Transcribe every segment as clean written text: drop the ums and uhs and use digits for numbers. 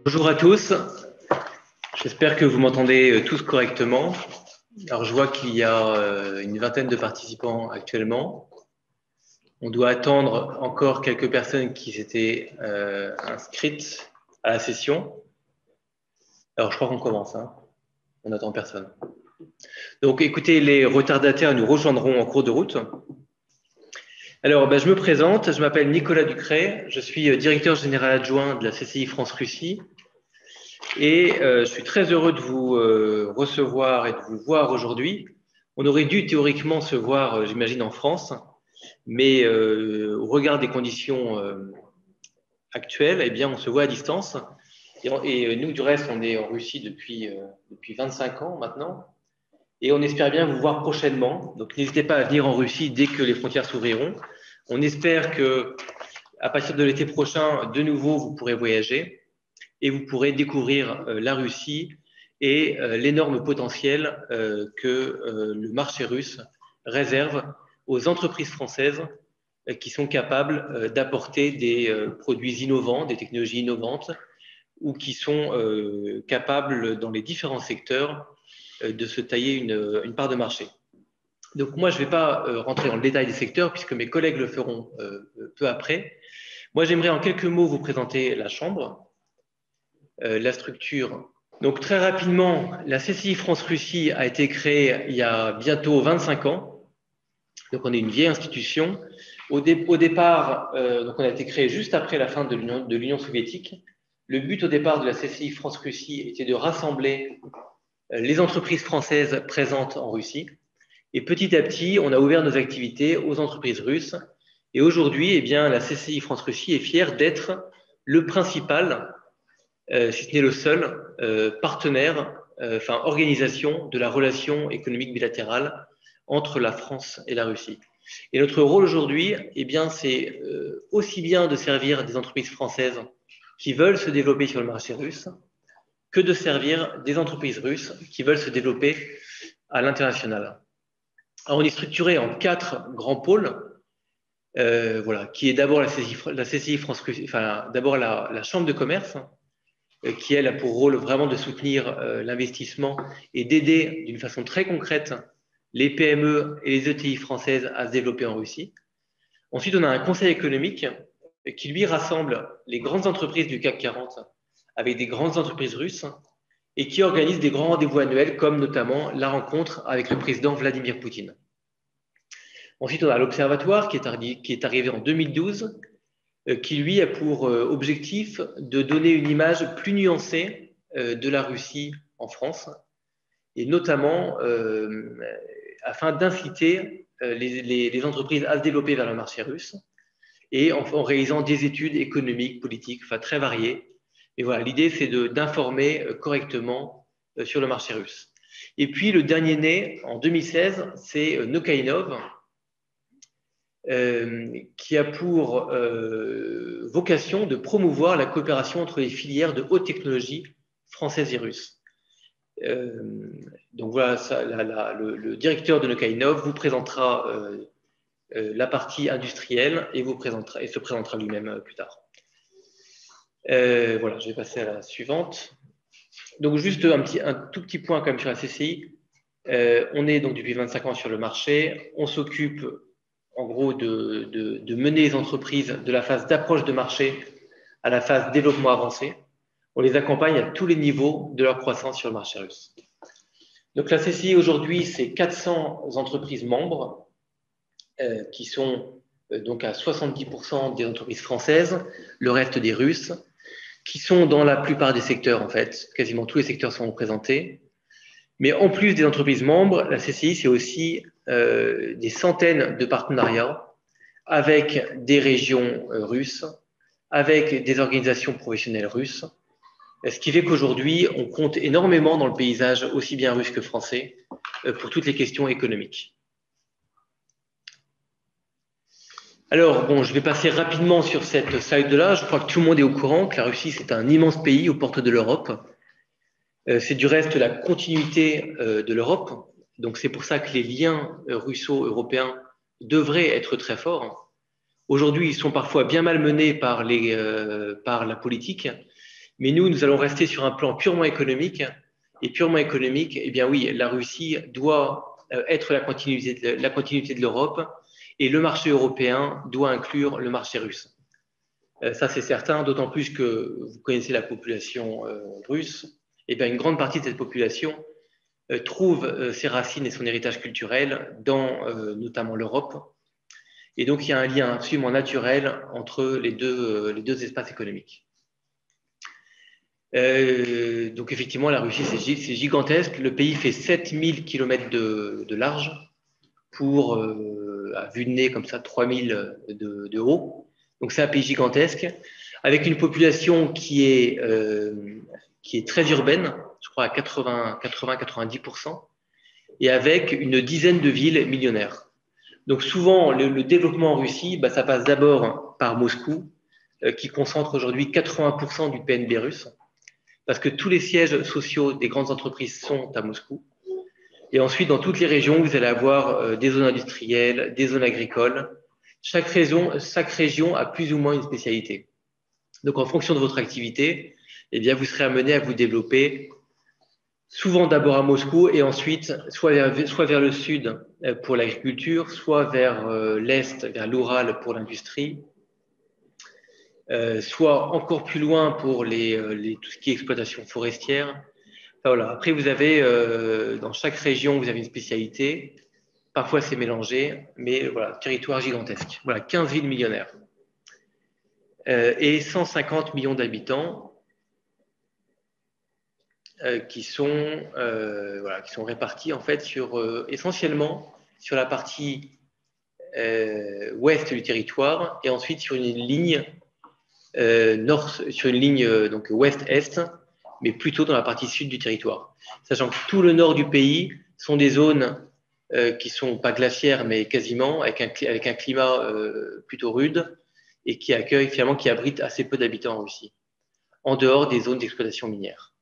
Bonjour à tous, j'espère que vous m'entendez tous correctement. Alors je vois qu'il y a une vingtaine de participants actuellement. On doit attendre encore quelques personnes qui s'étaient inscrites à la session. Alors je crois qu'on commence, hein. On n'attend personne. Donc écoutez, les retardataires nous rejoindront en cours de route. Alors je me présente, je m'appelle Nicolas Ducret, je suis directeur général adjoint de la CCI France-Russie. Et je suis très heureux de vous recevoir et de vous voir aujourd'hui. On aurait dû théoriquement se voir, j'imagine, en France, mais au regard des conditions actuelles, eh bien, on se voit à distance. Et nous, du reste, on est en Russie depuis 25 ans maintenant. Et on espère bien vous voir prochainement. Donc, n'hésitez pas à venir en Russie dès que les frontières s'ouvriront. On espère que, à partir de l'été prochain, de nouveau, vous pourrez voyager. Et vous pourrez découvrir la Russie et l'énorme potentiel que le marché russe réserve aux entreprises françaises qui sont capables d'apporter des produits innovants, des technologies innovantes, ou qui sont capables, dans les différents secteurs, de se tailler une part de marché. Donc moi, je ne vais pas rentrer dans le détail des secteurs, puisque mes collègues le feront peu après. Moi, j'aimerais en quelques mots vous présenter la Chambre. La structure. Donc très rapidement, la CCI France-Russie a été créée il y a bientôt 25 ans. Donc on est une vieille institution. Au départ, donc on a été créé juste après la fin de l'Union soviétique. Le but au départ de la CCI France-Russie était de rassembler les entreprises françaises présentes en Russie. Et petit à petit, on a ouvert nos activités aux entreprises russes. Et aujourd'hui, eh bien, la CCI France-Russie est fière d'être le principal si ce n'est le seul partenaire, organisation de la relation économique bilatérale entre la France et la Russie. Et notre rôle aujourd'hui, eh bien, c'est aussi bien de servir des entreprises françaises qui veulent se développer sur le marché russe que de servir des entreprises russes qui veulent se développer à l'international. Alors, on est structuré en 4 grands pôles, voilà, qui est d'abord la CCI France-Russie, enfin, d'abord la Chambre de commerce, qui elle a pour rôle vraiment de soutenir l'investissement et d'aider d'une façon très concrète les PME et les ETI françaises à se développer en Russie. Ensuite, on a un conseil économique qui lui rassemble les grandes entreprises du CAC 40 avec des grandes entreprises russes et qui organise des grands rendez-vous annuels comme notamment la rencontre avec le président Vladimir Poutine. Ensuite, on a l'Observatoire qui est arrivé en 2012 qui lui a pour objectif de donner une image plus nuancée de la Russie en France, et notamment afin d'inciter les entreprises à se développer vers le marché russe, et en réalisant des études économiques, politiques, enfin très variées. Et voilà, l'idée c'est d'informer correctement sur le marché russe. Et puis le dernier né, en 2016, c'est Nokainov, qui a pour vocation de promouvoir la coopération entre les filières de haute technologie françaises et russes. Donc voilà, le directeur de Nokainov vous présentera la partie industrielle et se présentera lui-même plus tard. Voilà, je vais passer à la suivante. Donc juste un tout petit point quand même sur la CCI. On est donc depuis 25 ans sur le marché. On s'occupe en gros de mener les entreprises de la phase d'approche de marché à la phase développement avancé. On les accompagne à tous les niveaux de leur croissance sur le marché russe. Donc la CCI aujourd'hui, c'est 400 entreprises membres qui sont donc à 70% des entreprises françaises, le reste des Russes, qui sont dans la plupart des secteurs en fait, quasiment tous les secteurs sont représentés. Mais en plus des entreprises membres, la CCI, c'est aussi des centaines de partenariats avec des régions russes, avec des organisations professionnelles russes, ce qui fait qu'aujourd'hui, on compte énormément dans le paysage aussi bien russe que français pour toutes les questions économiques. Alors, bon, je vais passer rapidement sur cette slide-là. Je crois que tout le monde est au courant que la Russie, c'est un immense pays aux portes de l'Europe. C'est du reste la continuité de l'Europe. Donc, c'est pour ça que les liens russo-européens devraient être très forts. Aujourd'hui, ils sont parfois bien malmenés par la politique, Mais nous allons rester sur un plan purement économique. Et purement économique, eh bien oui, la Russie doit être la continuité de l'Europe et le marché européen doit inclure le marché russe. Ça, c'est certain, d'autant plus que vous connaissez la population russe. Eh bien, une grande partie de cette population trouve ses racines et son héritage culturel dans notamment l'Europe. Et donc, il y a un lien absolument naturel entre les deux espaces économiques. Donc, effectivement, la Russie, c'est gigantesque. Le pays fait 7000 km de large pour, à vue de nez, comme ça, 3000 de haut. Donc, c'est un pays gigantesque, avec une population qui est très urbaine, je crois à 80-90%, et avec une dizaine de villes millionnaires. Donc souvent, le développement en Russie, ça passe d'abord par Moscou, qui concentre aujourd'hui 80% du PNB russe, parce que tous les sièges sociaux des grandes entreprises sont à Moscou. Et ensuite, dans toutes les régions, vous allez avoir des zones industrielles, des zones agricoles. Chaque région a plus ou moins une spécialité. Donc en fonction de votre activité, eh bien, vous serez amené à vous développer souvent d'abord à Moscou et ensuite soit vers le sud pour l'agriculture, soit vers l'est, vers l'Oural pour l'industrie, soit encore plus loin pour tout ce qui est exploitation forestière. Enfin, voilà. Après, vous avez dans chaque région, vous avez une spécialité. Parfois, c'est mélangé, mais voilà, territoire gigantesque. Voilà, 15 villes millionnaires et 150 millions d'habitants. Qui sont répartis en fait essentiellement sur la partie ouest du territoire et ensuite sur une ligne donc ouest-est, mais plutôt dans la partie sud du territoire. Sachant que tout le nord du pays sont des zones qui sont pas glaciaires mais quasiment avec un climat plutôt rude et qui abritent assez peu d'habitants en Russie, en dehors des zones d'exploitation minière.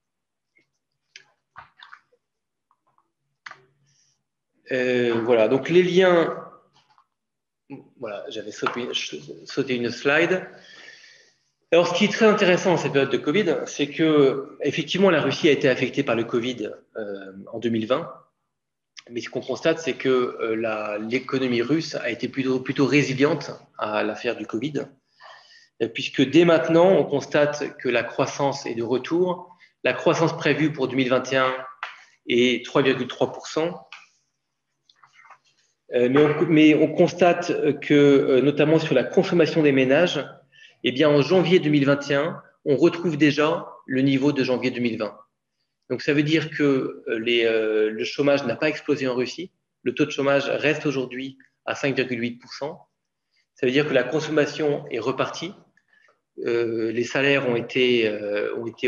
Voilà, donc les liens, voilà, j'avais sauté une slide. Alors, ce qui est très intéressant dans cette période de Covid, c'est que, effectivement, la Russie a été affectée par le Covid en 2020. Mais ce qu'on constate, c'est que l'économie russe a été plutôt résiliente à l'affaire du Covid, puisque dès maintenant, on constate que la croissance est de retour. La croissance prévue pour 2021 est 3,3%. Mais on constate que, notamment sur la consommation des ménages, eh bien, en janvier 2021, on retrouve déjà le niveau de janvier 2020. Donc, ça veut dire que le chômage n'a pas explosé en Russie. Le taux de chômage reste aujourd'hui à 5,8%. Ça veut dire que la consommation est repartie. Les salaires ont été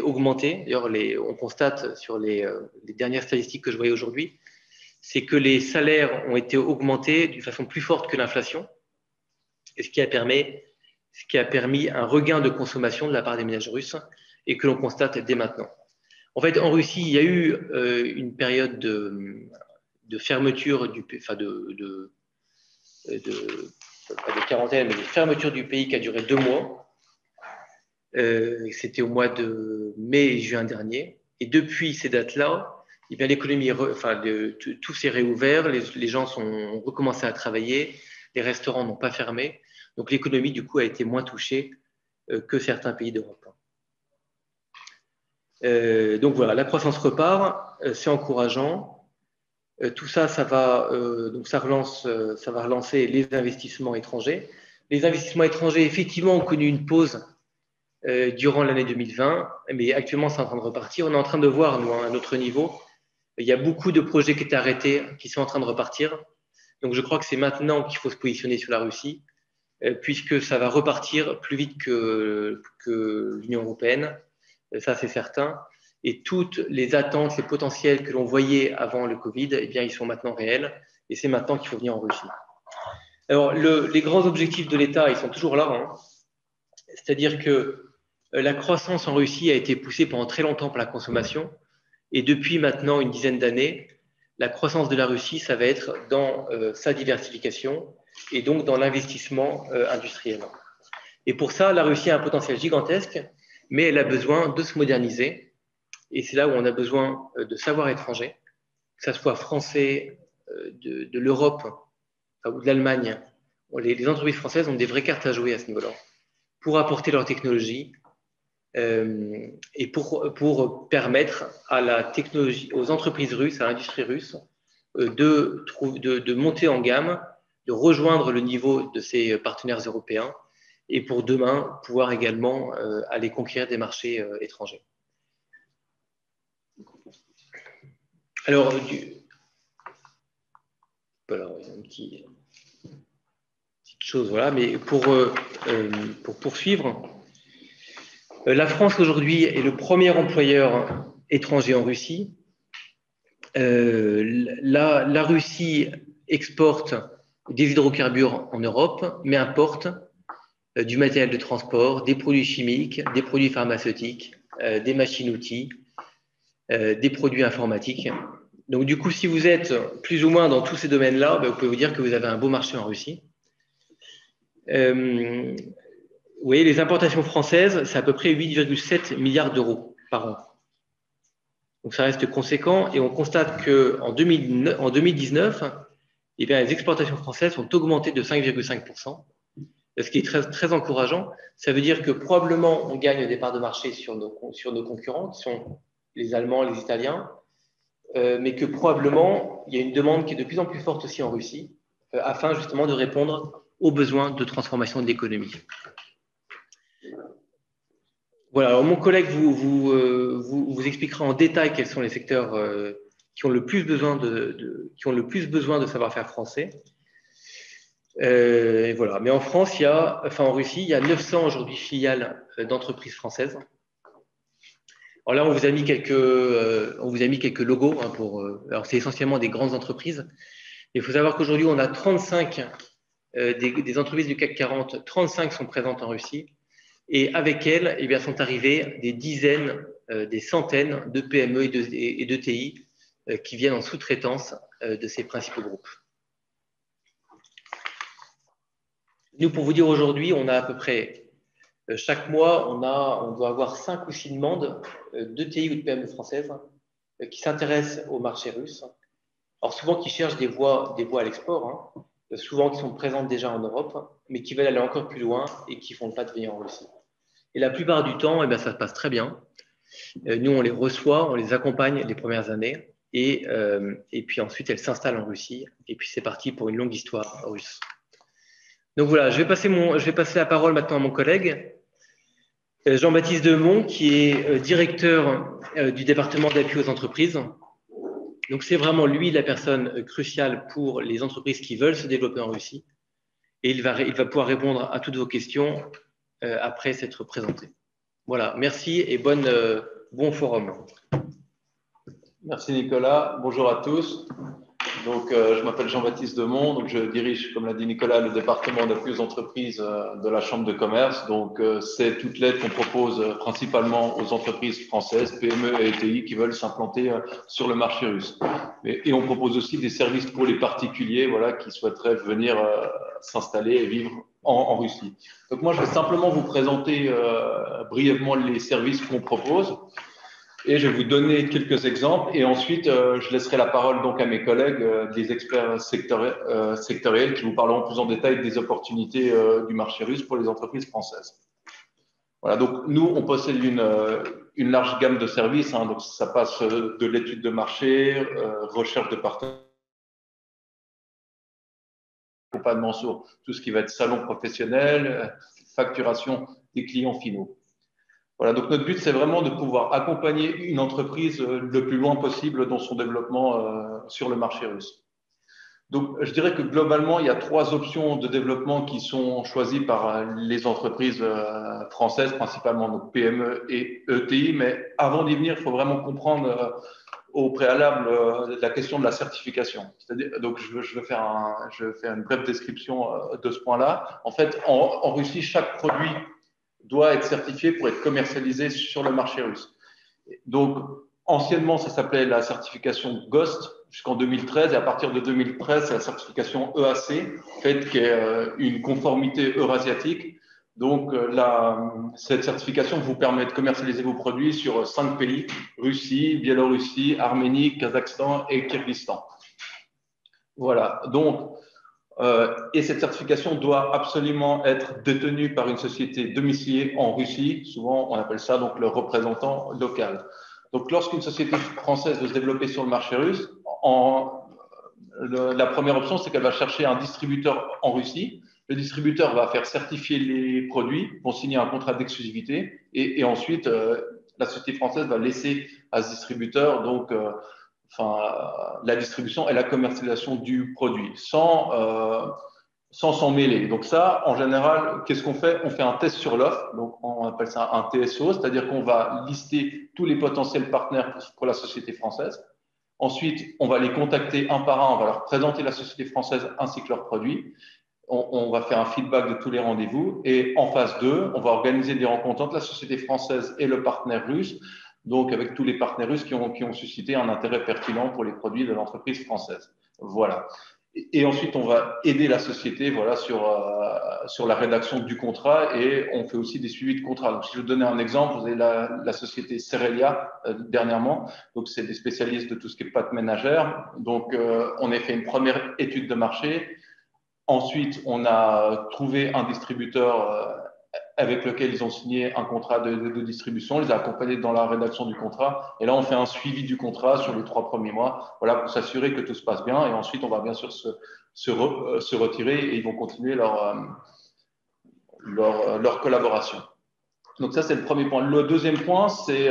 augmentés. D'ailleurs, on constate sur les dernières statistiques que je voyais aujourd'hui, c'est que les salaires ont été augmentés d'une façon plus forte que l'inflation, ce qui a permis un regain de consommation de la part des ménages russes et que l'on constate dès maintenant. En fait, en Russie, il y a eu une période de fermeture de quarantaine, mais de fermeture du pays qui a duré 2 mois. C'était au mois de mai et juin dernier. Et depuis ces dates-là, eh bien, l'économie, tout s'est réouvert, les gens ont recommencé à travailler, les restaurants n'ont pas fermé, donc l'économie du coup a été moins touchée que certains pays d'Europe. Donc voilà, la croissance repart, c'est encourageant. Tout ça, ça va relancer les investissements étrangers. Les investissements étrangers, effectivement, ont connu une pause durant l'année 2020, mais actuellement, c'est en train de repartir. On est en train de voir, nous, à un autre niveau. Il y a beaucoup de projets qui étaient arrêtés, qui sont en train de repartir. Donc, je crois que c'est maintenant qu'il faut se positionner sur la Russie, puisque ça va repartir plus vite que l'Union européenne. Ça, c'est certain. Et toutes les attentes, les potentiels que l'on voyait avant le Covid, eh bien, ils sont maintenant réels. Et c'est maintenant qu'il faut venir en Russie. Alors, les grands objectifs de l'État, ils sont toujours là. Hein. C'est-à-dire que la croissance en Russie a été poussée pendant très longtemps par la consommation. Et depuis maintenant une dizaine d'années, la croissance de la Russie, ça va être dans sa diversification et donc dans l'investissement industriel. Et pour ça, la Russie a un potentiel gigantesque, mais elle a besoin de se moderniser. Et c'est là où on a besoin de savoir étranger, que ce soit français, de l'Europe ou de l'Allemagne. Les entreprises françaises ont des vraies cartes à jouer à ce niveau-là pour apporter leur technologie et pour permettre à la technologie, aux entreprises russes, à l'industrie russe, de monter en gamme, de rejoindre le niveau de ses partenaires européens et pour demain pouvoir également aller conquérir des marchés étrangers. Alors, voilà, une petite chose, voilà, mais pour poursuivre, la France aujourd'hui est le premier employeur étranger en Russie. La Russie exporte des hydrocarbures en Europe, mais importe du matériel de transport, des produits chimiques, des produits pharmaceutiques, des machines-outils, des produits informatiques. Donc du coup, si vous êtes plus ou moins dans tous ces domaines-là, vous pouvez vous dire que vous avez un beau marché en Russie. Vous voyez, les importations françaises, c'est à peu près 8,7 milliards d'euros par an. Donc ça reste conséquent et on constate qu'en 2019, eh bien, les exportations françaises ont augmenté de 5,5%, ce qui est très, très encourageant. Ça veut dire que probablement on gagne des parts de marché sur nos concurrents, qui sont les Allemands, les Italiens, mais que probablement il y a une demande qui est de plus en plus forte aussi en Russie, afin justement de répondre aux besoins de transformation de l'économie. Voilà, alors mon collègue vous expliquera en détail quels sont les secteurs qui ont le plus besoin de savoir-faire français. Et voilà. Mais en France, en Russie, il y a 900 aujourd'hui filiales d'entreprises françaises. Alors là, on vous a mis quelques logos hein, alors c'est essentiellement des grandes entreprises. Il faut savoir qu'aujourd'hui, on a 35 des entreprises du CAC 40, 35 sont présentes en Russie. Et avec elles, eh bien, sont arrivées des dizaines, des centaines de PME et de TI qui viennent en sous-traitance de ces principaux groupes. Nous, pour vous dire aujourd'hui, on a à peu près, chaque mois, on doit avoir 5 ou 6 demandes de TI ou de PME françaises qui s'intéressent au marché russe. Alors souvent, qui cherchent des voies à l'export, hein, souvent qui sont présentes déjà en Europe, mais qui veulent aller encore plus loin et qui font le pas de venir en Russie. Et la plupart du temps, eh bien, ça se passe très bien. Nous, on les reçoit, on les accompagne les premières années et puis ensuite, elles s'installent en Russie et puis c'est parti pour une longue histoire russe. Donc voilà, je vais passer la parole maintenant à mon collègue Jean-Baptiste Demont, qui est directeur du département d'appui aux entreprises. Donc c'est vraiment lui la personne cruciale pour les entreprises qui veulent se développer en Russie et il va pouvoir répondre à toutes vos questions après s'être présenté. Voilà, merci et bon forum. Merci Nicolas, bonjour à tous. Donc, je m'appelle Jean-Baptiste Demont, donc je dirige, comme l'a dit Nicolas, le département d'appui aux entreprises de la Chambre de commerce. Donc, c'est toute l'aide qu'on propose principalement aux entreprises françaises, PME et ETI qui veulent s'implanter sur le marché russe. Et on propose aussi des services pour les particuliers, voilà, qui souhaiteraient venir s'installer et vivre en Russie. Donc, moi, je vais simplement vous présenter brièvement les services qu'on propose. Et je vais vous donner quelques exemples et ensuite je laisserai la parole donc à mes collègues, des experts sectoriels qui vous parleront plus en détail des opportunités du marché russe pour les entreprises françaises. Voilà, donc nous on possède une large gamme de services, hein, donc ça passe de l'étude de marché, recherche de partenaires, accompagnement sur tout ce qui va être salon professionnel, facturation des clients finaux. Voilà, donc notre but, c'est vraiment de pouvoir accompagner une entreprise le plus loin possible dans son développement sur le marché russe. Donc, je dirais que globalement, il y a 3 options de développement qui sont choisies par les entreprises françaises, principalement donc PME et ETI. Mais avant d'y venir, il faut vraiment comprendre au préalable la question de la certification. C'est-à-dire, donc, je vais faire une brève description de ce point-là. En fait, en Russie, chaque produit doit être certifié pour être commercialisé sur le marché russe. Donc, anciennement, ça s'appelait la certification GOST jusqu'en 2013. Et à partir de 2013, c'est la certification EAC, faite qui est une conformité eurasiatique Donc, cette certification vous permet de commercialiser vos produits sur 5 pays, Russie, Biélorussie, Arménie, Kazakhstan et Kyrgyzstan. Voilà. Donc, et cette certification doit absolument être détenue par une société domiciliée en Russie. Souvent, on appelle ça donc le représentant local. Donc, lorsqu'une société française veut se développer sur le marché russe, la première option, c'est qu'elle va chercher un distributeur en Russie. Le distributeur va faire certifier les produits, vont signer un contrat d'exclusivité et ensuite, la société française va laisser à ce distributeur donc, la distribution et la commercialisation du produit sans s'en mêler. Donc ça, en général, qu'est-ce qu'on fait? On fait un test sur l'offre, donc on appelle ça un TSO, c'est-à-dire qu'on va lister tous les potentiels partenaires pour la société française. Ensuite, on va les contacter un par un, on va leur présenter la société française ainsi que leurs produits. On va faire un feedback de tous les rendez-vous et en phase 2, on va organiser des rencontres entre la société française et le partenaire russe, donc avec tous les partenaires russes qui ont suscité un intérêt pertinent pour les produits de l'entreprise française. Voilà. Et ensuite, on va aider la société voilà, sur la rédaction du contrat et on fait aussi des suivis de contrat. Donc, si je veux donner un exemple, vous avez la société Cerelia dernièrement. Donc, c'est des spécialistes de tout ce qui est pâtes ménagères. Donc, on a fait une première étude de marché. Ensuite, on a trouvé un distributeur avec lequel ils ont signé un contrat de distribution. On les a accompagnés dans la rédaction du contrat. Et là, on fait un suivi du contrat sur les 3 premiers mois, voilà, pour s'assurer que tout se passe bien. Et ensuite, on va bien sûr se retirer et ils vont continuer leur collaboration. Donc ça, c'est le premier point. Le deuxième point, c'est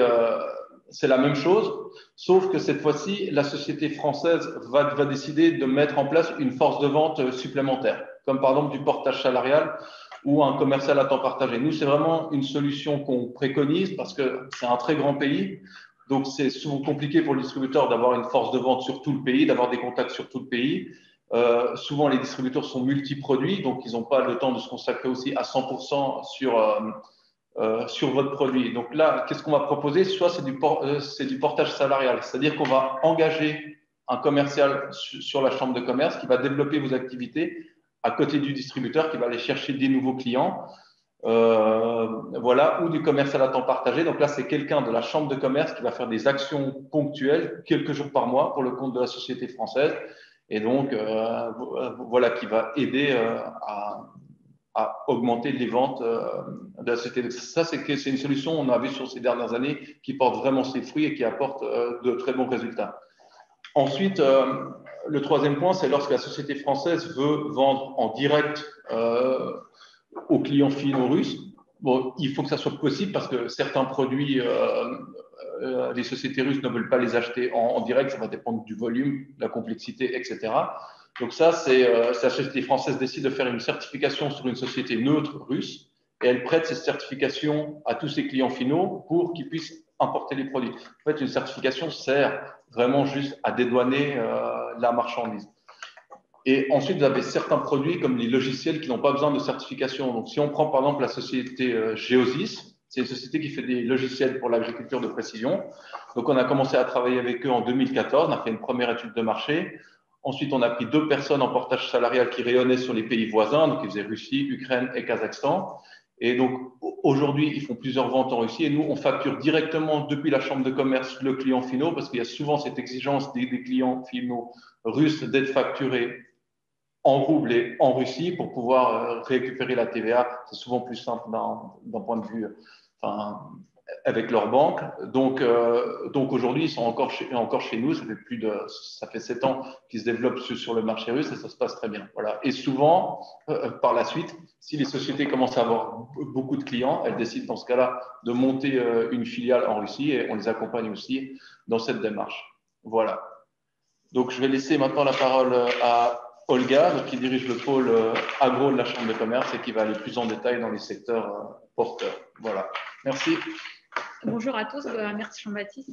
la même chose, sauf que cette fois-ci, la société française va décider de mettre en place une force de vente supplémentaire, comme par exemple du portage salarial ou un commercial à temps partagé. Nous, c'est vraiment une solution qu'on préconise parce que c'est un très grand pays. Donc, c'est souvent compliqué pour le distributeur d'avoir une force de vente sur tout le pays, d'avoir des contacts sur tout le pays. Souvent, les distributeurs sont multiproduits, donc ils n'ont pas le temps de se consacrer aussi à 100% sur votre produit. Donc là, qu'est-ce qu'on va proposer? Soit c'est du portage salarial, c'est-à-dire qu'on va engager un commercial sur la chambre de commerce qui va développer vos activités à côté du distributeur qui va aller chercher des nouveaux clients. Voilà, ou du commercial à temps partagé. Donc là, c'est quelqu'un de la chambre de commerce qui va faire des actions ponctuelles, quelques jours par mois, pour le compte de la société française. Et donc, voilà, qui va aider à augmenter les ventes de la société. Ça, c'est une solution, on a vu sur ces dernières années, qui porte vraiment ses fruits et qui apporte de très bons résultats. Ensuite, le troisième point, c'est lorsque la société française veut vendre en direct aux clients finaux russes. Bon, il faut que ça soit possible parce que certains produits, les sociétés russes ne veulent pas les acheter en direct, ça va dépendre du volume, de la complexité, etc. Donc ça, c'est la société française décide de faire une certification sur une société neutre russe et elle prête cette certification à tous ses clients finaux pour qu'ils puissent importer les produits. En fait, une certification sert vraiment juste à dédouaner la marchandise. Et ensuite, vous avez certains produits comme les logiciels qui n'ont pas besoin de certification. Donc, si on prend par exemple la société Geosys, c'est une société qui fait des logiciels pour l'agriculture de précision. Donc, on a commencé à travailler avec eux en 2014. On a fait une première étude de marché. Ensuite, on a pris 2 personnes en portage salarial qui rayonnaient sur les pays voisins. Donc, ils faisaient Russie, Ukraine et Kazakhstan. Et donc, aujourd'hui, ils font plusieurs ventes en Russie et nous, on facture directement depuis la chambre de commerce le client final parce qu'il y a souvent cette exigence des clients finaux russes d'être facturés en rouble et en Russie pour pouvoir récupérer la TVA. C'est souvent plus simple d'un point de vue avec leur banque. Donc aujourd'hui, ils sont encore chez nous. Ça fait 7 ans qu'ils se développent sur le marché russe et ça se passe très bien. Voilà. Et souvent, par la suite, si les sociétés commencent à avoir beaucoup de clients, elles décident dans ce cas-là de monter une filiale en Russie et on les accompagne aussi dans cette démarche. Voilà. Donc, je vais laisser maintenant la parole à Olga, qui dirige le pôle agro de la Chambre de commerce et qui va aller plus en détail dans les secteurs porteurs. Voilà. Merci. Bonjour à tous, merci Jean-Baptiste.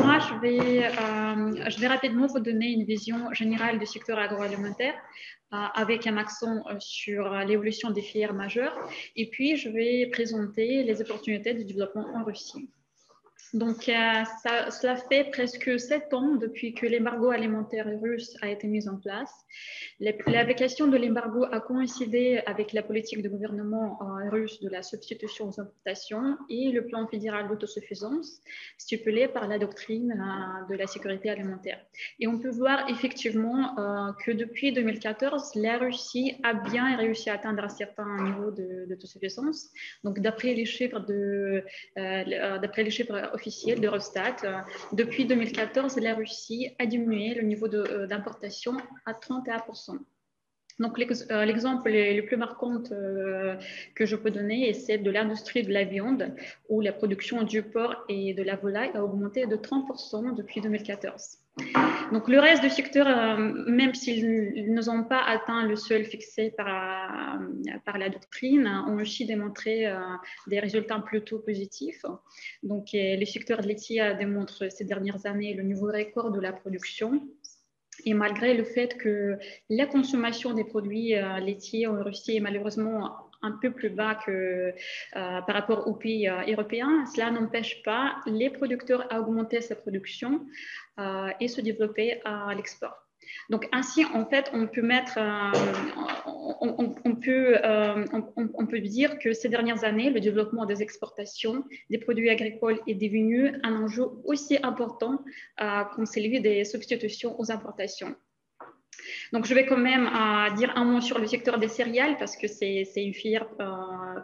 Moi, je vais rapidement vous donner une vision générale du secteur agroalimentaire avec un accent sur l'évolution des filières majeures et puis je vais présenter les opportunités de développement en Russie. Donc, cela fait presque 7 ans depuis que l'embargo alimentaire russe a été mis en place. L'application de l'embargo a coïncidé avec la politique du gouvernement russe de la substitution aux importations et le plan fédéral d'autosuffisance stipulé par la doctrine de la sécurité alimentaire. Et on peut voir effectivement que depuis 2014, la Russie a bien réussi à atteindre un certain niveau d'autosuffisance. Donc, d'après les chiffres officiel d'Eurostat, depuis 2014, la Russie a diminué le niveau d'importation à 31%. Donc, l'exemple le plus marquant que je peux donner est celle de l'industrie de la viande, où la production du porc et de la volaille a augmenté de 30% depuis 2014. Donc, le reste du secteur, même s'ils n'ont pas atteint le seuil fixé par la doctrine, ont aussi démontré des résultats plutôt positifs. Donc, le secteur laitier démontre ces dernières années le niveau record de la production. Et malgré le fait que la consommation des produits laitiers en Russie est malheureusement un peu plus bas que par rapport aux pays européens, cela n'empêche pas les producteurs à augmenter sa production et se développer à l'export. Donc ainsi, en fait, on peut dire que ces dernières années, le développement des exportations des produits agricoles est devenu un enjeu aussi important qu'en celui des substitutions aux importations. Donc, je vais quand même dire un mot sur le secteur des céréales parce que c'est une filière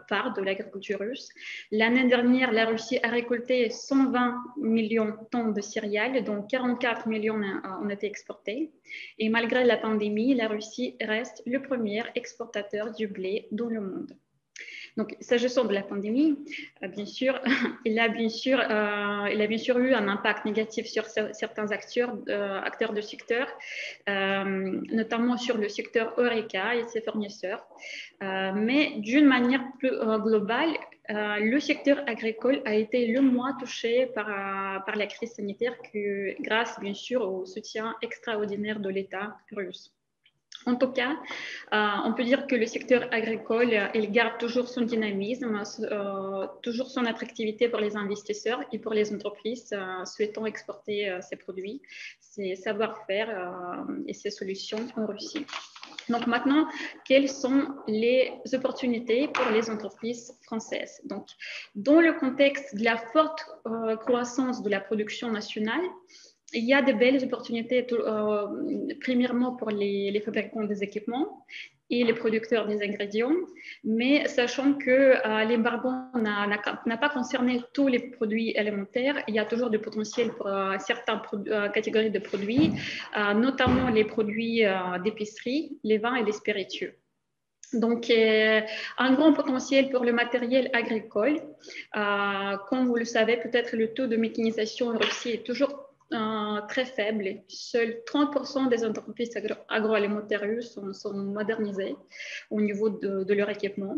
phare de l'agriculture russe. L'année dernière, la Russie a récolté 120 millions de tonnes de céréales, dont 44 millions ont été exportés. Et malgré la pandémie, la Russie reste le premier exportateur du blé dans le monde. Donc, s'agissant de la pandémie, bien sûr, il a bien sûr eu un impact négatif sur certains acteurs du secteur, notamment sur le secteur Horeca et ses fournisseurs. Mais d'une manière plus globale, le secteur agricole a été le moins touché par la crise sanitaire grâce, bien sûr, au soutien extraordinaire de l'État russe. En tout cas, on peut dire que le secteur agricole, il garde toujours son dynamisme, toujours son attractivité pour les investisseurs et pour les entreprises souhaitant exporter ses produits, ses savoir-faire et ses solutions en Russie. Donc maintenant, quelles sont les opportunités pour les entreprises françaises? Donc, dans le contexte de la forte croissance de la production nationale, il y a de belles opportunités, premièrement pour les fabricants des équipements et les producteurs des ingrédients, mais sachant que l'embargo n'a pas concerné tous les produits alimentaires, il y a toujours du potentiel pour certaines catégories de produits, notamment les produits d'épicerie, les vins et les spiritueux. Donc, un grand potentiel pour le matériel agricole. Comme vous le savez, peut-être le taux de mécanisation en Russie est toujours très faible. Seuls 30% des entreprises agroalimentaires russes sont modernisées au niveau de leur équipement.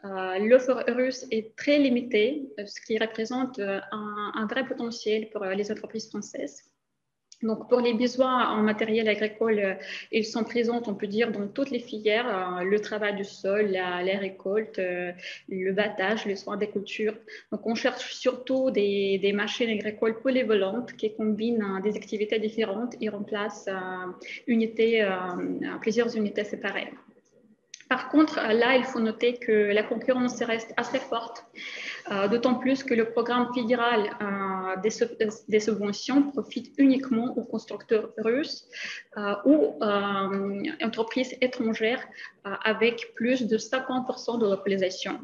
L'offre russe est très limitée, ce qui représente un vrai potentiel pour les entreprises françaises. Donc, pour les besoins en matériel agricole, ils sont présents, on peut dire, dans toutes les filières, le travail du sol, la récolte, le battage, le soin des cultures. Donc, on cherche surtout des machines agricoles polyvalentes qui combinent des activités différentes et remplacent plusieurs unités séparées. Par contre, là, il faut noter que la concurrence reste assez forte, d'autant plus que le programme fédéral des subventions profite uniquement aux constructeurs russes ou entreprises étrangères avec plus de 50% de localisation.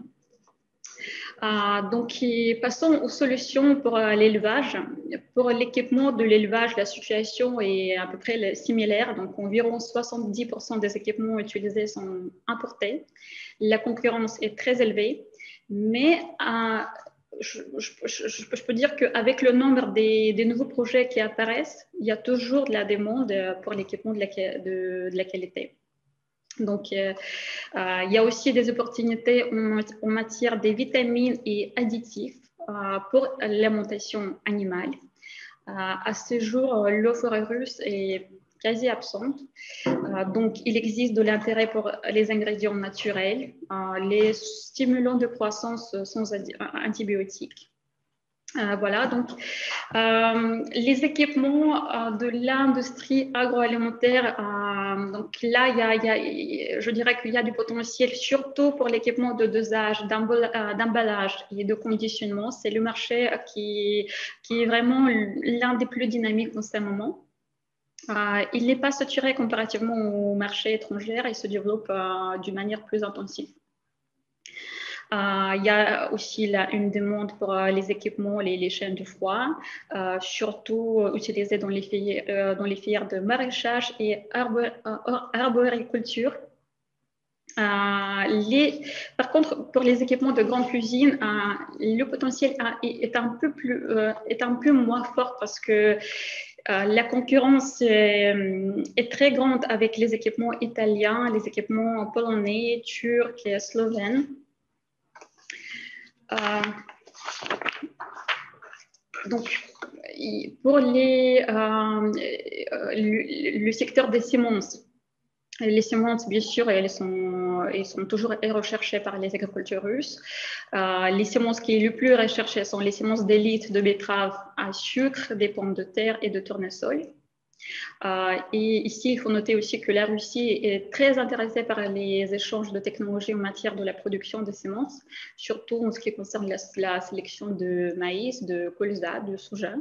Donc, passons aux solutions pour l'élevage. Pour l'équipement de l'élevage, la situation est à peu près similaire. Donc, environ 70% des équipements utilisés sont importés. La concurrence est très élevée, mais je peux dire qu'avec le nombre des nouveaux projets qui apparaissent, il y a toujours de la demande pour l'équipement de la qualité. Donc, il y a aussi des opportunités en matière de vitamines et additifs pour l'alimentation animale. À ce jour, l'offre russe est quasi absente. Donc, il existe de l'intérêt pour les ingrédients naturels, les stimulants de croissance sans antibiotiques. Voilà, donc les équipements de l'industrie agroalimentaire, donc là, je dirais qu'il y a du potentiel, surtout pour l'équipement de dosage, d'emballage et de conditionnement. C'est le marché qui est vraiment l'un des plus dynamiques en ce moment. Il n'est pas saturé comparativement au marché étranger et se développe d'une manière plus intensive. Il y a aussi une demande pour les équipements, les chaînes de froid, surtout utilisées dans les filières de maraîchage et arboriculture. Par contre, pour les équipements de grande cuisine, le potentiel est un peu moins fort parce que la concurrence est très grande avec les équipements italiens, les équipements polonais, turcs et slovènes. Donc, pour le secteur des semences, les semences, bien sûr, elles sont toujours recherchées par les agriculteurs russes. Les semences qui sont les plus recherchées sont les semences d'élite de betteraves à sucre, des pommes de terre et de tournesol. Et ici, il faut noter aussi que la Russie est très intéressée par les échanges de technologies en matière de la production de semences, surtout en ce qui concerne la sélection de maïs, de colza, de soja.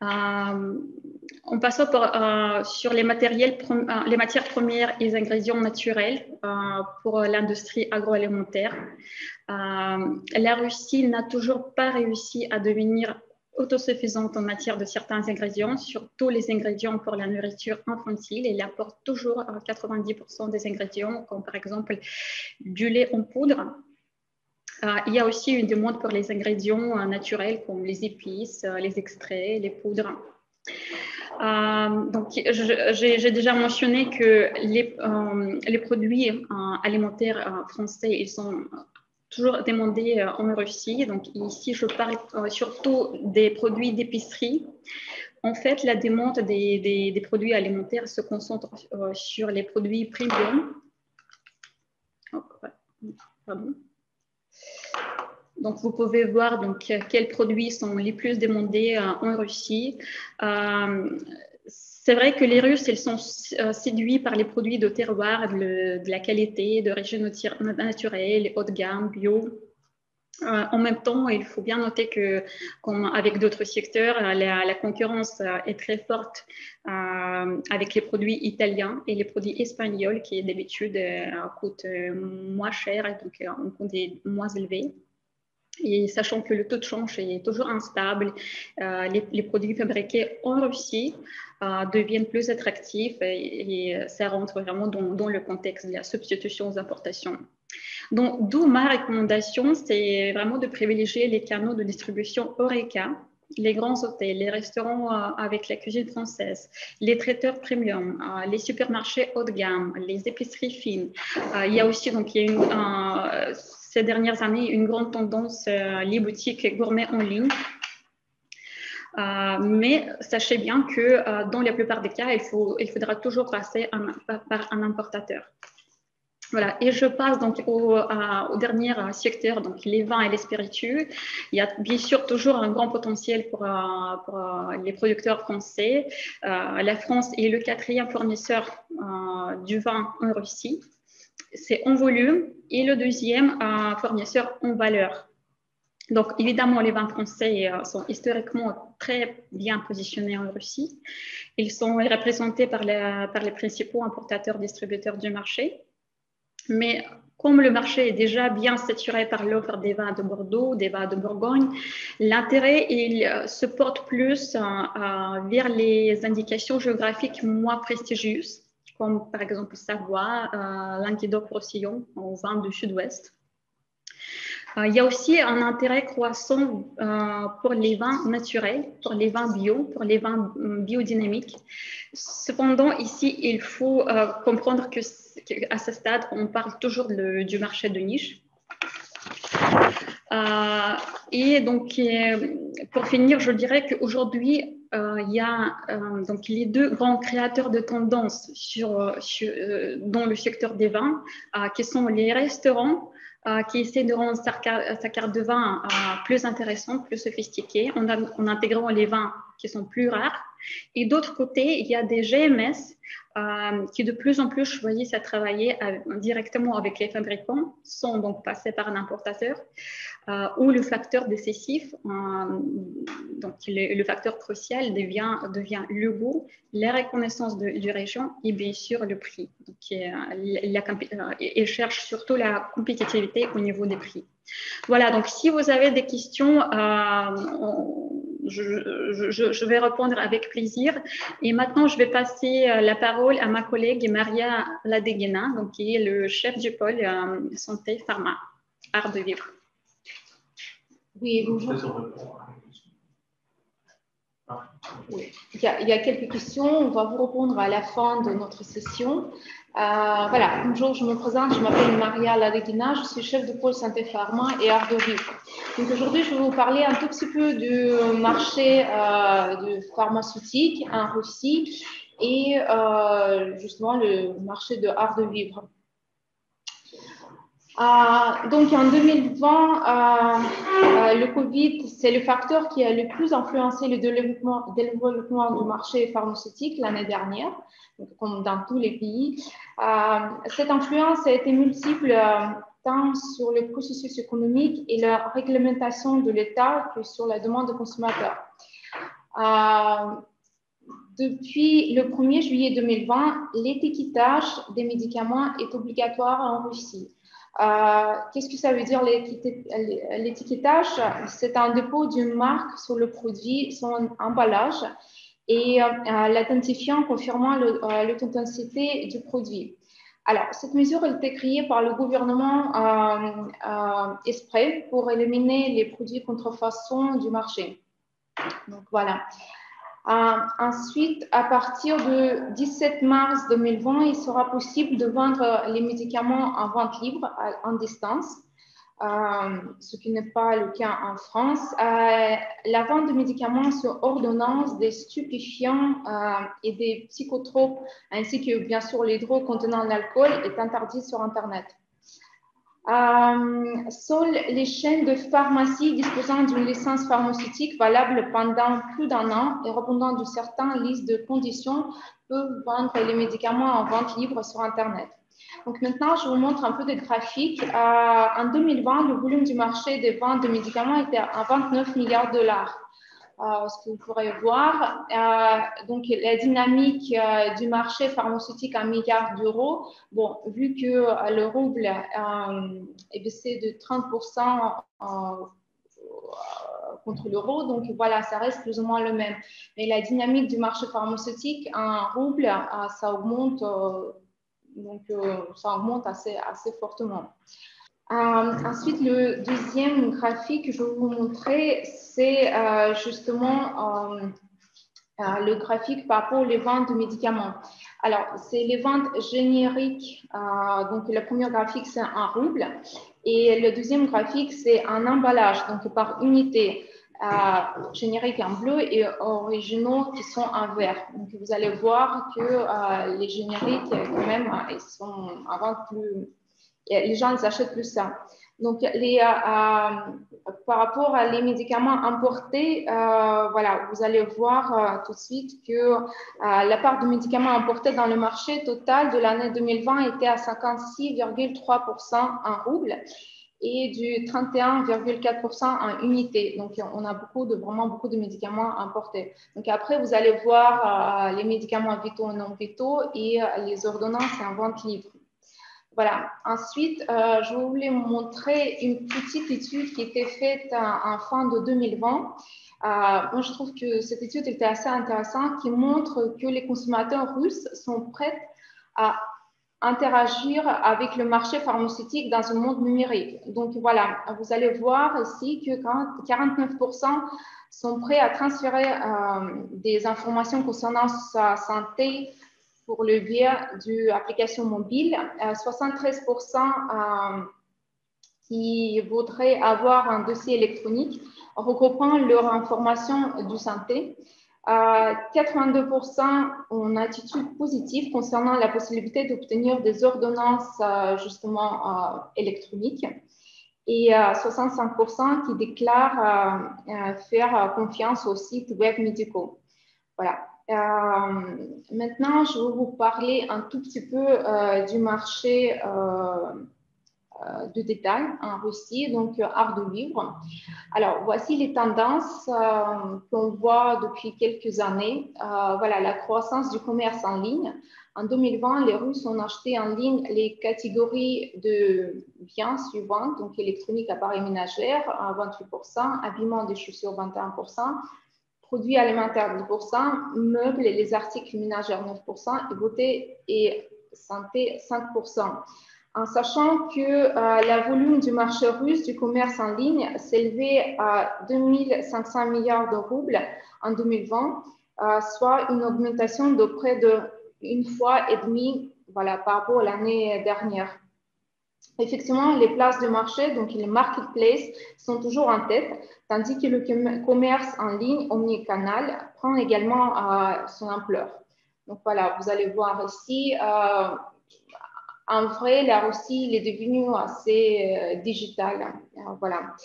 En passant sur les matières premières et les ingrédients naturels pour l'industrie agroalimentaire, la Russie n'a toujours pas réussi à devenir autosuffisante en matière de certains ingrédients, surtout les ingrédients pour la nourriture infantile. Elle apporte toujours 90% des ingrédients, comme par exemple du lait en poudre. Il y a aussi une demande pour les ingrédients naturels comme les épices, les extraits, les poudres. Donc, j'ai déjà mentionné que les produits alimentaires français, ils sont toujours demandés en Russie. Donc, ici, je parle surtout des produits d'épicerie. En fait, la demande des produits alimentaires se concentre sur les produits premium. Oh, pardon. Donc, vous pouvez voir donc, quels produits sont les plus demandés en Russie. C'est vrai que les Russes, ils sont séduits par les produits de terroir, de la qualité, de régions naturelles, haut de gamme, bio. En même temps, il faut bien noter que, comme avec d'autres secteurs, la concurrence est très forte avec les produits italiens et les produits espagnols qui, d'habitude, coûtent moins cher et donc un coût moins élevé. Et sachant que le taux de change est toujours instable, les produits fabriqués en Russie deviennent plus attractifs et ça rentre vraiment dans le contexte de la substitution aux importations. Donc, d'où ma recommandation, c'est vraiment de privilégier les canaux de distribution HoReCa, les grands hôtels, les restaurants avec la cuisine française, les traiteurs premium, les supermarchés haut de gamme, les épiceries fines. Il y a aussi, donc, ces dernières années, une grande tendance, les boutiques gourmets en ligne. Mais sachez bien que dans la plupart des cas, il faudra toujours passer par un importateur. Voilà, et je passe donc au dernier secteur, donc les vins et les spiritueux. Il y a bien sûr toujours un grand potentiel pour les producteurs français. La France est le 4e fournisseur du vin en Russie. C'est en volume et le 2e fournisseur en valeur. Donc, évidemment, les vins français sont historiquement très bien positionnés en Russie. Ils sont représentés par les principaux importateurs-distributeurs du marché. Mais comme le marché est déjà bien saturé par l'offre des vins de Bordeaux, des vins de Bourgogne, l'intérêt se porte plus vers les indications géographiques moins prestigieuses, comme par exemple Savoie, Languedoc-Roussillon, au vin du Sud-Ouest. Il y a aussi un intérêt croissant pour les vins naturels, pour les vins bio, pour les vins biodynamiques. Cependant, ici, il faut comprendre qu'à ce stade, on parle toujours du marché de niche. Et donc, pour finir, je dirais qu'aujourd'hui, il y a donc les deux grands créateurs de tendances dans le secteur des vins, qui sont les restaurants, qui essaient de rendre sa carte de vin plus intéressante, plus sophistiquée, en intégrant les vins qui sont plus rares. Et d'autre côté, il y a des GMS qui de plus en plus choisissent à travailler directement avec les fabricants, sans donc passer par un importateur, où le facteur décisif, donc le facteur crucial devient le goût, la reconnaissance du région et bien sûr le prix. Donc, il cherche surtout la compétitivité au niveau des prix. Voilà, donc si vous avez des questions, je vais répondre avec plaisir. Et maintenant, je vais passer la parole à ma collègue Maria Ladeguena, donc, qui est le chef du pôle santé pharma, art de vivre. Oui, bonjour. Oui. Il y a quelques questions, on va vous répondre à la fin de notre session. Voilà, bonjour, je me présente, je m'appelle Maria Ladeguena, je suis chef de pôle santé pharma et art de vivre. Donc aujourd'hui, je vais vous parler un tout petit peu du marché du pharmaceutique en Russie et justement le marché de art de vivre. Donc en 2020, le Covid, c'est le facteur qui a le plus influencé le développement du marché pharmaceutique l'année dernière, donc, comme dans tous les pays. Cette influence a été multiple tant sur le processus économique et la réglementation de l'État que sur la demande des consommateurs. Depuis le 1er juillet 2020, l'étiquetage des médicaments est obligatoire en Russie. Qu'est-ce que ça veut dire l'étiquetage? C'est un dépôt d'une marque sur le produit, son emballage et l'identifiant confirmant l'authenticité du produit. Alors, cette mesure a été créée par le gouvernement exprès pour éliminer les produits contrefaçons du marché. Donc, voilà. Ensuite, à partir du 17 mars 2020, il sera possible de vendre les médicaments en vente libre en distance, ce qui n'est pas le cas en France. La vente de médicaments sur ordonnance, des stupéfiants et des psychotropes, ainsi que bien sûr les drogues contenant l'alcool, est interdite sur Internet. Seules les chaînes de pharmacie disposant d'une licence pharmaceutique valable pendant plus d'un an et répondant de certaines listes de conditions peuvent vendre les médicaments en vente libre sur Internet. Donc maintenant, je vous montre un peu des graphiques. En 2020, le volume du marché des ventes de médicaments était à 29 milliards de dollars. Ce que vous pourrez voir, donc la dynamique du marché pharmaceutique en milliards d'euros. Bon, vu que le rouble est baissé de 30% contre l'euro, donc voilà, ça reste plus ou moins le même. Mais la dynamique du marché pharmaceutique en rouble, ça augmente, ça augmente assez fortement. Ensuite, le deuxième graphique que je vais vous montrer, c'est justement le graphique par rapport aux ventes de médicaments. Alors, c'est les ventes génériques. Donc, le premier graphique, c'est en rouble. Et le deuxième graphique, c'est en emballage, donc par unité. Génériques en bleu et originaux qui sont en vert. Donc, vous allez voir que les génériques, quand même, ils sont en vente plus... Les gens ils achètent plus ça. Donc, par rapport à les médicaments importés, voilà, vous allez voir tout de suite que la part de médicaments importés dans le marché total de l'année 2020 était à 56,3% en roubles et du 31,4% en unité. Donc, on a vraiment beaucoup de médicaments importés. Donc, après, vous allez voir les médicaments vitaux et non vitaux et les ordonnances en vente libre. Voilà. Ensuite, je voulais vous montrer une petite étude qui était faite en fin de 2020. Moi, je trouve que cette étude était assez intéressante, qui montre que les consommateurs russes sont prêts à interagir avec le marché pharmaceutique dans un monde numérique. Donc, voilà, vous allez voir ici que 49% sont prêts à transférer des informations concernant sa santé pour le biais d'une application mobile, 73% qui voudraient avoir un dossier électronique regroupant leurs informations de santé, 82% ont une attitude positive concernant la possibilité d'obtenir des ordonnances justement électroniques et 65% qui déclarent faire confiance aux sites web médicaux. Voilà. Maintenant, je vais vous parler un tout petit peu du marché de détail en Russie, donc art de vivre. Alors, voici les tendances qu'on voit depuis quelques années. Voilà, la croissance du commerce en ligne. En 2020, les Russes ont acheté en ligne les catégories de biens suivantes, donc électronique, appareils ménagers, 28%, habillement des chaussures, 21%, produits alimentaires, 10%, meubles et les articles ménagers, 9%, et beauté et santé, 5%. En sachant que le volume du marché russe du commerce en ligne s'élevait à 2500 milliards de roubles en 2020, soit une augmentation de près d'une fois et demie voilà, par rapport à l'année dernière. Effectivement, les places de marché, donc les marketplaces, sont toujours en tête, tandis que le commerce en ligne omnicanal prend également son ampleur. Donc voilà, vous allez voir ici. En vrai, la Russie il est devenue assez digitale. Voilà.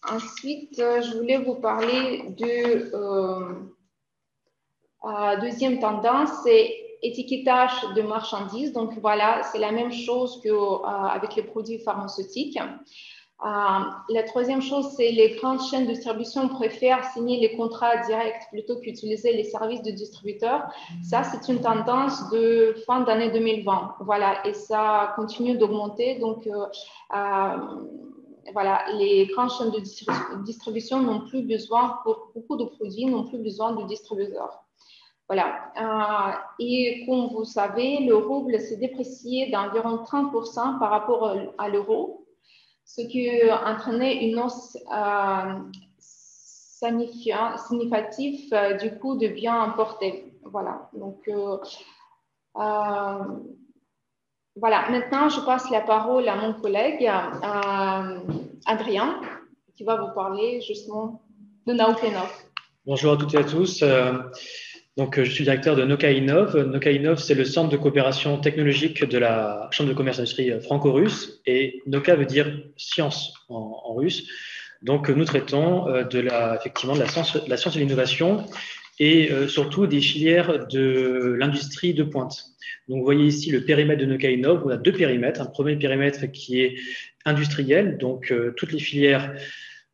Ensuite, je voulais vous parler de deuxième tendance, c'est étiquetage de marchandises. Donc voilà, c'est la même chose qu'avec les produits pharmaceutiques. La troisième chose, c'est les grandes chaînes de distribution préfèrent signer les contrats directs plutôt qu'utiliser les services de distributeurs. Ça, c'est une tendance de fin d'année 2020. Voilà, et ça continue d'augmenter. Donc, voilà, les grandes chaînes de distribution n'ont plus besoin, pour beaucoup de produits, n'ont plus besoin de distributeurs. Voilà. Et comme vous savez, le rouble s'est déprécié d'environ 30% par rapport à l'euro, ce qui entraînait une hausse significative du coût de biens importés. Voilà. Donc, voilà. Maintenant, je passe la parole à mon collègue Adrien, qui va vous parler justement de Naukainov. Bonjour à toutes et à tous. Donc, je suis directeur de Naukainov. Naukainov, c'est le centre de coopération technologique de la Chambre de commerce et d'industrie franco-russe. Et Nauka veut dire science en russe. Donc, nous traitons effectivement de la science et l'innovation et surtout des filières de l'industrie de pointe. Donc, vous voyez ici le périmètre de Naukainov. On a deux périmètres. Un premier périmètre qui est industriel, donc toutes les filières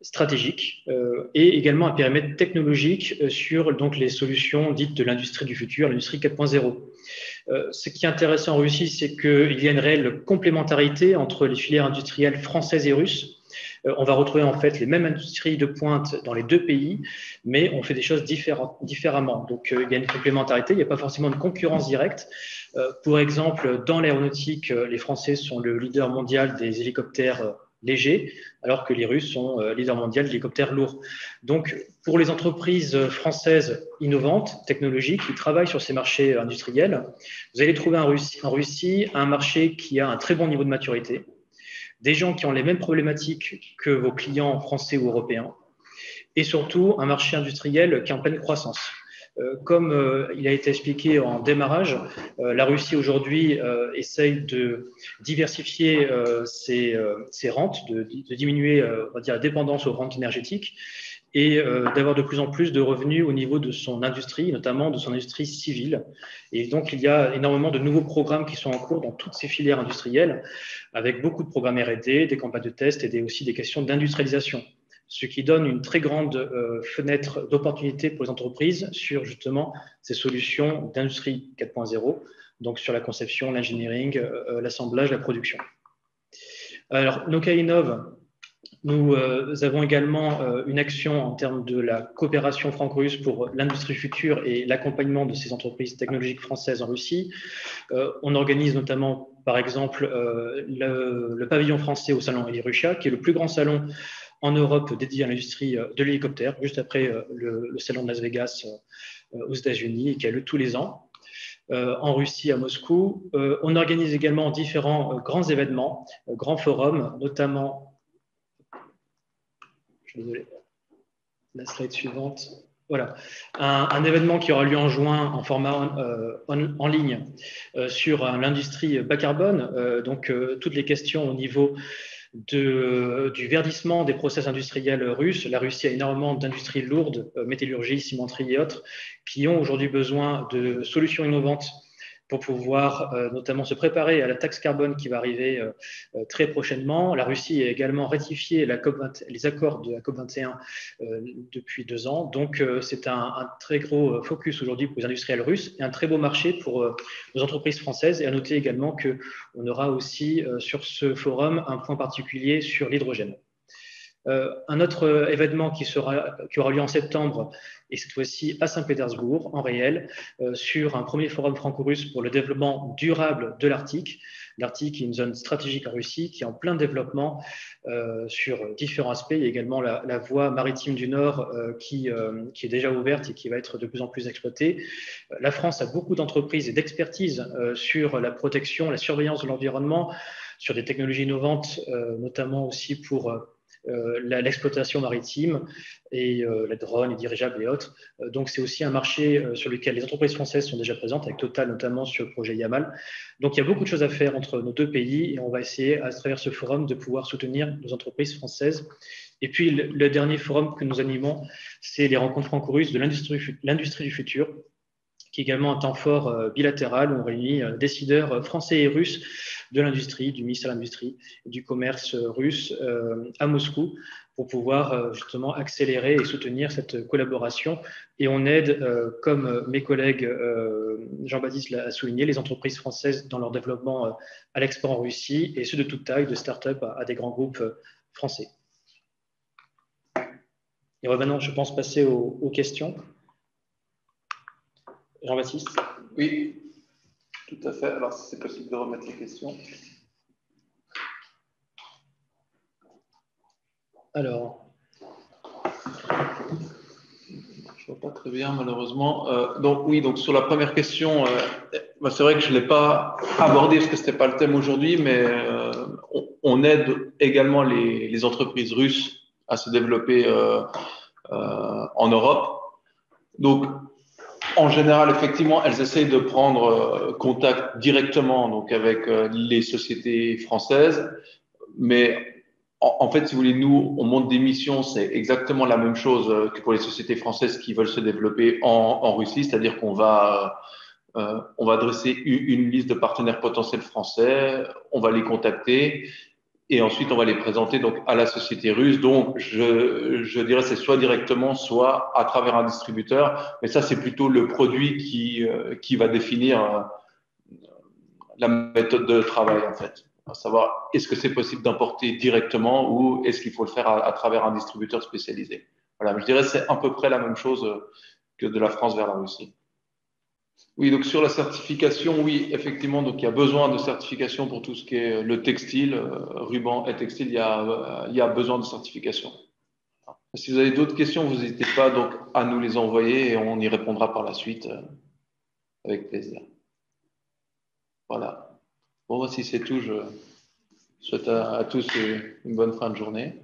stratégique et également un périmètre technologique sur donc, les solutions dites de l'industrie du futur, l'industrie 4.0. Ce qui est intéressant en Russie, c'est qu'il y a une réelle complémentarité entre les filières industrielles françaises et russes. On va retrouver en fait les mêmes industries de pointe dans les deux pays, mais on fait des choses différemment. Donc il y a une complémentarité, il n'y a pas forcément de concurrence directe. Pour exemple, dans l'aéronautique, les Français sont le leader mondial des hélicoptères légers, alors que les Russes sont leader mondial d'hélicoptères lourds. Donc, pour les entreprises françaises innovantes, technologiques, qui travaillent sur ces marchés industriels, vous allez trouver en Russie un marché qui a un très bon niveau de maturité, des gens qui ont les mêmes problématiques que vos clients français ou européens, et surtout un marché industriel qui est en pleine croissance. Comme il a été expliqué en démarrage, la Russie aujourd'hui essaye de diversifier ses rentes, de diminuer on va dire, la dépendance aux rentes énergétiques et d'avoir de plus en plus de revenus au niveau de son industrie, notamment de son industrie civile. Et donc, il y a énormément de nouveaux programmes qui sont en cours dans toutes ces filières industrielles, avec beaucoup de programmes R&D, des campagnes de tests et aussi des questions d'industrialisation, ce qui donne une très grande fenêtre d'opportunité pour les entreprises sur justement ces solutions d'industrie 4.0, donc sur la conception, l'engineering, l'assemblage, la production. Alors, Naukainov, nous avons également une action en termes de la coopération franco-russe pour l'industrie future et l'accompagnement de ces entreprises technologiques françaises en Russie. On organise notamment, par exemple, le pavillon français au salon Elie-Russia, qui est le plus grand salon en Europe dédié à l'industrie de l'hélicoptère, juste après le salon de Las Vegas aux États-Unis, et qui a lieu tous les ans. En Russie, à Moscou. On organise également différents grands événements, grands forums, notamment, je suis désolé, la slide suivante. Voilà, un événement qui aura lieu en juin en format en ligne sur l'industrie bas carbone. Donc, toutes les questions au niveau du verdissement des process industriels russes. La Russie a énormément d'industries lourdes, métallurgie, cimenterie et autres, qui ont aujourd'hui besoin de solutions innovantes pour pouvoir notamment se préparer à la taxe carbone qui va arriver très prochainement. La Russie a également ratifié les accords de la COP21 depuis 2 ans. Donc, c'est un très gros focus aujourd'hui pour les industriels russes et un très beau marché pour nos entreprises françaises. Et à noter également qu'on aura aussi sur ce forum un point particulier sur l'hydrogène. Un autre événement qui aura lieu en septembre, et cette fois-ci à Saint-Pétersbourg, en réel, sur un premier forum franco-russe pour le développement durable de l'Arctique. L'Arctique est une zone stratégique en Russie qui est en plein développement sur différents aspects. Il y a également la voie maritime du Nord qui est déjà ouverte et qui va être de plus en plus exploitée. La France a beaucoup d'entreprises et d'expertise sur la protection, la surveillance de l'environnement, sur des technologies innovantes, notamment aussi pour l'exploitation maritime et les drones, les dirigeables et autres. Donc, c'est aussi un marché sur lequel les entreprises françaises sont déjà présentes, avec Total notamment sur le projet Yamal. Donc, il y a beaucoup de choses à faire entre nos deux pays et on va essayer, à travers ce forum, de pouvoir soutenir nos entreprises françaises. Et puis, le dernier forum que nous animons, c'est les rencontres franco-russes de l'industrie du futur, qui est également un temps fort bilatéral où on réunit décideurs français et russes de l'industrie, du ministère de l'Industrie et du commerce russe à Moscou pour pouvoir justement accélérer et soutenir cette collaboration. Et on aide, comme mes collègues Jean-Baptiste l'a souligné, les entreprises françaises dans leur développement à l'export en Russie et ceux de toute taille, de start-up à des grands groupes français. Et maintenant, je pense passer aux questions. Jean-Baptiste? Oui, tout à fait. Alors, si c'est possible de remettre les questions. Alors, je ne vois pas très bien, malheureusement. Donc sur la première question, c'est vrai que je ne l'ai pas abordé parce que ce n'était pas le thème aujourd'hui, mais on aide également les entreprises russes à se développer en Europe. Donc, en général, effectivement, elles essayent de prendre contact directement donc, avec les sociétés françaises. Mais en fait, si vous voulez, nous, on monte des missions, c'est exactement la même chose que pour les sociétés françaises qui veulent se développer en Russie. C'est-à-dire qu'on va dresser une liste de partenaires potentiels français, on va les contacter et ensuite on va les présenter donc, à la société russe. Donc, je dirais c'est soit directement, soit à travers un distributeur. Mais ça, c'est plutôt le produit qui va définir la méthode de travail, en fait. À savoir, est-ce que c'est possible d'importer directement ou est-ce qu'il faut le faire à travers un distributeur spécialisé. Voilà, je dirais que c'est à peu près la même chose que de la France vers la Russie. Oui, donc sur la certification, oui, effectivement, donc il y a besoin de certification pour tout ce qui est le textile, ruban et textile, il y a besoin de certification. Si vous avez d'autres questions, vous n'hésitez pas donc à nous les envoyer et on y répondra par la suite avec plaisir. Voilà. Bon, voici c'est tout. Je souhaite à tous une bonne fin de journée.